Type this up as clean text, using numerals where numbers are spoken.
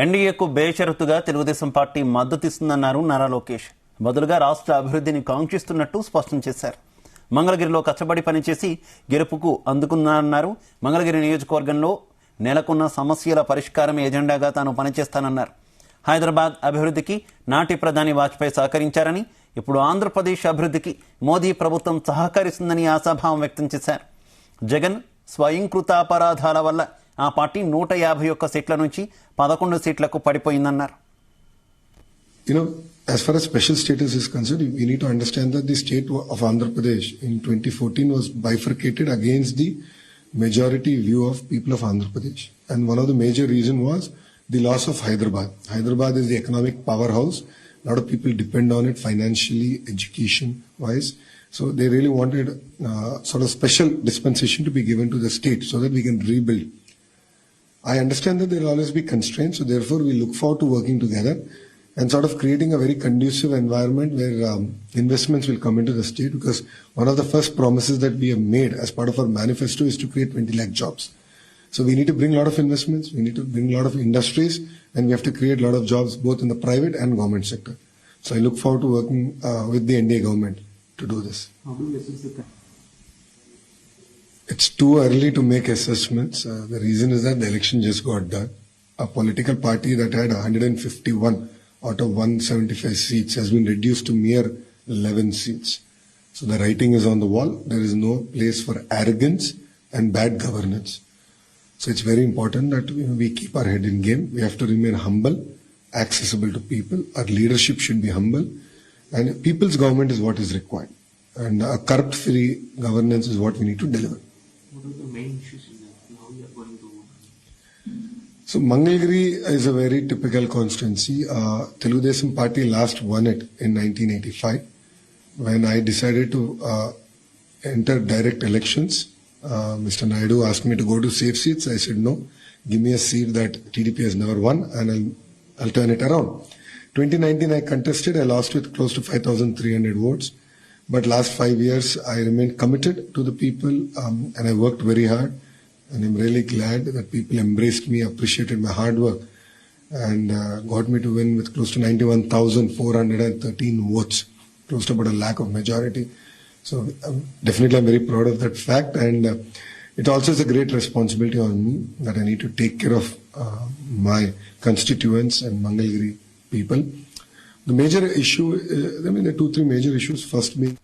ఎన్డీఏకు బేషరతుగా తెలుగుదేశం పార్టీ మద్దతిస్తుందన్నారు నారా లోకేష్. బదులుగా రాష్ట్ర అభివృద్ధిని కాంక్షిస్తున్నట్టు స్పష్టం చేశారు. మంగళగిరిలో కష్టపడి పనిచేసి గెలుపుకు అందుకున్నారన్నారు. మంగళగిరి నియోజకవర్గంలో నెలకొన్న సమస్యల పరిష్కారం ఎజెండాగా తాను పనిచేస్తానన్నారు. హైదరాబాద్ అభివృద్ధికి నాటి ప్రధాని వాజ్పేయి సహకరించారని, ఇప్పుడు ఆంధ్రప్రదేశ్ అభివృద్ధికి మోదీ ప్రభుత్వం సహకరిస్తుందని ఆశాభావం వ్యక్తం చేశారు. జగన్ స్వయంకృతాపరాధాల వల్ల ఆ పార్టీ 151 సీట్ల నుంచి 11 సీట్లకు పడిపోయిందన్నారు. As far as special status is concerned, we need to understand that the state of Andhra Pradesh in 2014 was bifurcated against the majority view of people of Andhra Pradesh. And one of the major reason was the loss of Hyderabad. Hyderabad is the economic powerhouse. A lot of people depend on it financially, education-wise. So they really wanted sort of special dispensation to be given to the state so that we can rebuild. I understand that there will always be constraints, so therefore we look forward to working together and sort of creating a very conducive environment where investments will come into the state, because one of the first promises that we have made as part of our manifesto is to create 20 lakh jobs. So we need to bring a lot of investments, we need to bring a lot of industries, and we have to create a lot of jobs both in the private and government sector. So I look forward to working with the NDA government to do this. It's too early to make assessments. The reason is that the election just got done. A political party that had 151 out of 175 seats has been reduced to mere 11 seats. So the writing is on the wall. There is no place for arrogance and bad governance. So it's very important that we keep our head in game. We have to remain humble, accessible to people. Our leadership should be humble. And people's government is what is required. And a corrupt-free governance is what we need to deliver. What are the main issues in that? How you are going to? So Mangalgiri is a very typical constituency. Telugudesam Party last won it in 1985 when I decided to enter direct elections. Mr. Naidu asked me to go to safe seats. I said no. Give me a seat that TDP has never won, and I'll turn it around. 2019 I contested. I lost with close to 5,300 votes. But last 5 years, I remained committed to the people, and I worked very hard. And I'm really glad that people embraced me, appreciated my hard work, and got me to win with close to 91,413 votes, close to about a lakh of majority. So definitely I'm very proud of that fact, and it also is a great responsibility on me that I need to take care of my constituents and Mangalgiri people. The major issue, there are 2-3 major issues. First being